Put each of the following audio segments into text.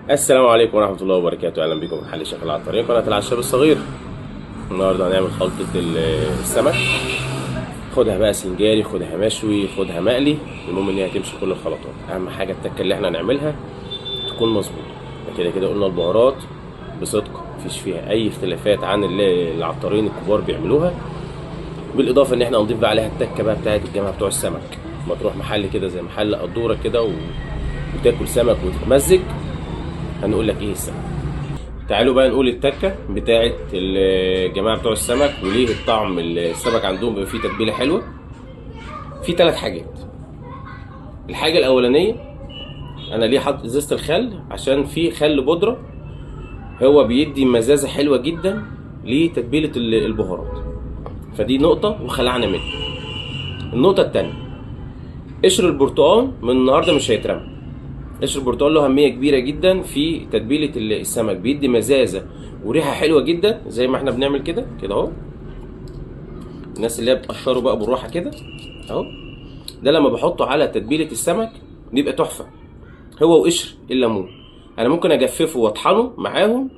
السلام عليكم ورحمة الله وبركاته. أهلا بكم من محل شيخ العطارين، قناة العشاب الصغير. النهاردة هنعمل خلطة السمك. خدها بقى سنجاري، خدها مشوي، خدها مقلي، المهم إن هي تمشي كل الخلطات. أهم حاجة التكة اللي احنا هنعملها تكون مظبوطة. كده كده قلنا البهارات بصدق مفيش فيها أي اختلافات عن اللي العطارين الكبار بيعملوها. بالإضافة إن احنا هنضيف بقى عليها التكة بقى بتاعت الجماعة بتوع السمك. ما تروح محل كده زي محل قدورة كده وتاكل سمك وتتمزج، هنقول لك إيه السمك. تعالوا بقى نقول التكه بتاعه الجماعه بتوع السمك وليه الطعم السمك عندهم بيبقى فيه تتبيله حلوه. في 3 حاجات. الحاجه الاولانيه، انا ليه حاطط ازازه الخل؟ عشان في خل بودره هو بيدي مزازه حلوه جدا لتتبيله البهارات، فدي نقطه وخلعنا منها. النقطه الثانيه، قشر البرتقال من النهارده مش هيترمى. قشر البرتقال له اهميه كبيره جدا في تتبيله السمك، بيدي مزازه وريحه حلوه جدا زي ما احنا بنعمل كده كده اهو. الناس اللي هي بتقشره بقى بالراحه كده اهو، ده لما بحطه على تتبيله السمك بيبقى تحفه. هو وقشر الليمون، انا ممكن اجففه واطحنه معاهم.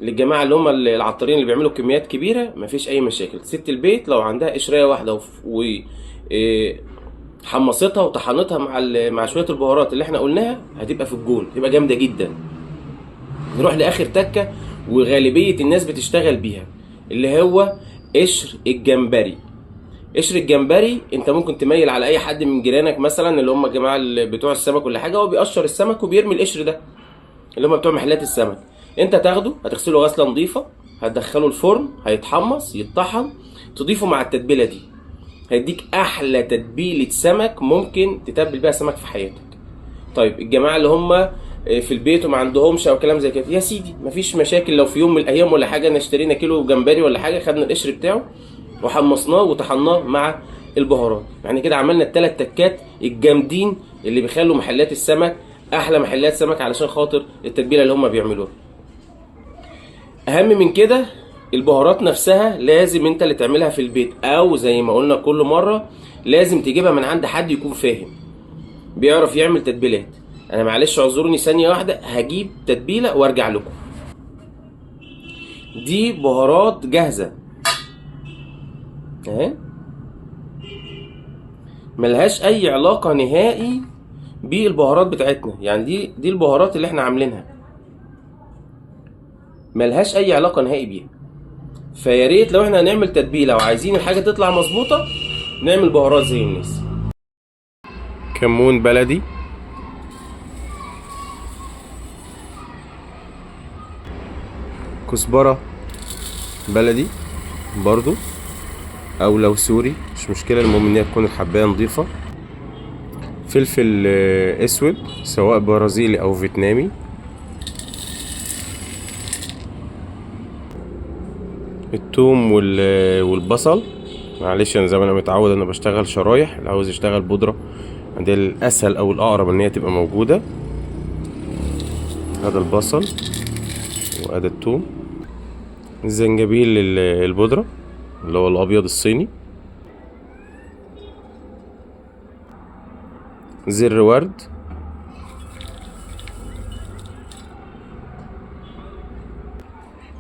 للجماعه اللي هم العطارين اللي بيعملوا كميات كبيره مفيش اي مشاكل. ست البيت لو عندها قشريه واحده حمصتها وطحنتها مع شويه البهارات اللي احنا قلناها هتبقى في الجون، تبقى جامده جدا. نروح لاخر تكه وغالبيه الناس بتشتغل بيها، اللي هو قشر الجمبري. قشر الجمبري انت ممكن تميل على اي حد من جيرانك مثلا اللي هم الجماعه اللي بتوع السمك ولا حاجه، هو بيقشر السمك وبيرمي القشر ده، اللي هم بتوع محلات السمك. انت تاخده هتغسله غسله نظيفه، هتدخله الفرن، هيتحمص يتطحن، تضيفه مع التتبيله دي، هيديك احلى تتبيله سمك ممكن تتبل بيها سمك في حياتك. طيب الجماعه اللي هم في البيت وما عندهمش او كلام زي كده، يا سيدي مفيش مشاكل. لو في يوم من الايام ولا حاجه انا اشترينا كيلو جمبري ولا حاجه، خدنا القشر بتاعه وحمصناه وطحناه مع البهارات، يعني كده عملنا ال3 تكات الجامدين اللي بيخلوا محلات السمك احلى محلات سمك علشان خاطر التتبيله اللي هم بيعملوها. اهم من كده البهارات نفسها لازم انت اللي تعملها في البيت، او زي ما قلنا كل مره لازم تجيبها من عند حد يكون فاهم بيعرف يعمل تتبيلات. انا معلش اعذروني ثانيه واحده، هجيب تتبيله وارجع لكم. دي بهارات جاهزه اهي، ملهاش اي علاقه نهائي بالبهارات بتاعتنا. يعني دي البهارات اللي احنا عاملينها ملهاش اي علاقه نهائي بيها. فيا ريت لو احنا هنعمل تتبيله وعايزين الحاجه تطلع مظبوطه نعمل بهارات زي الناس. كمون بلدي، كزبره بلدي برضو، او لو سوري مش مشكله، المهم ان هي تكون الحبايه نظيفه. فلفل اسود سواء برازيلي او فيتنامي. التوم والبصل، معلش انا زي ما انا متعود انا بشتغل شرايح، اللي عاوز يشتغل بودره ده الاسهل او الاقرب ان هي تبقى موجوده. هذا البصل وهذا التوم. الزنجبيل البودره اللي هو الابيض الصيني. زر ورد.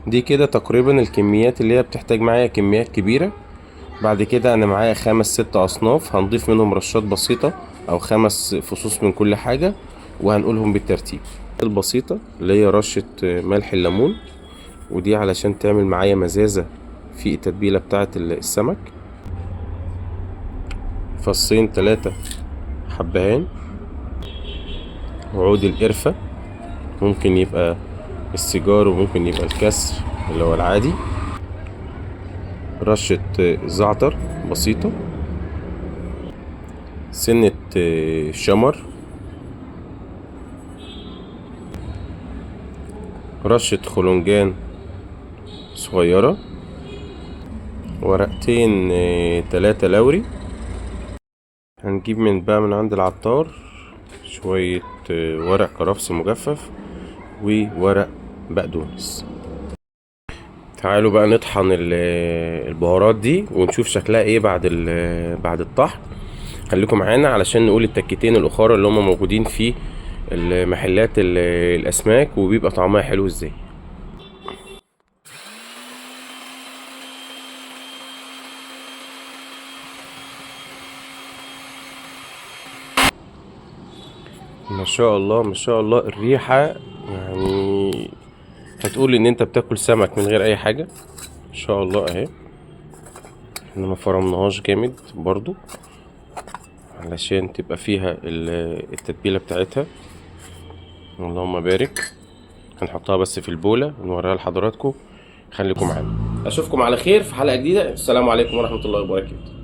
دي كده تقريبا الكميات اللي هي بتحتاج معايا كميات كبيره. بعد كده انا معايا 5-6 اصناف، هنضيف منهم رشات بسيطة او 5 فصوص من كل حاجة وهنقولهم بالترتيب. البسيطة اللي هي رشة ملح الليمون، ودي علشان تعمل معايا مزازة في التتبيلة بتاعة السمك. 2-3 حبهان. وعود القرفة، ممكن يبقى السيجار وممكن يبقى الكسر اللي هو العادي. رشة زعتر بسيطة. سنة شمر. رشة خلنجان صغيرة. ورقتين 3 لوري. هنجيب من عند العطار شوية ورق كرفس مجفف وورق بقدونس. تعالوا بقى نطحن البهارات دي ونشوف شكلها ايه بعد الطحن. خليكم معانا علشان نقول التكتين الاخرى اللي هم موجودين في المحلات الاسماك، وبيبقى طعمها حلو ازاي. ما شاء الله ما شاء الله، الريحة يعني هتقول ان انت بتاكل سمك من غير اي حاجة. ما شاء الله اهي. احنا ما فرمناهاش جامد برضو علشان تبقى فيها التتبيلة بتاعتها. اللهم بارك. هنحطها بس في البولة ونوريها لحضراتكم. خليكم معانا، اشوفكم على خير في حلقة جديدة. السلام عليكم ورحمة الله وبركاته.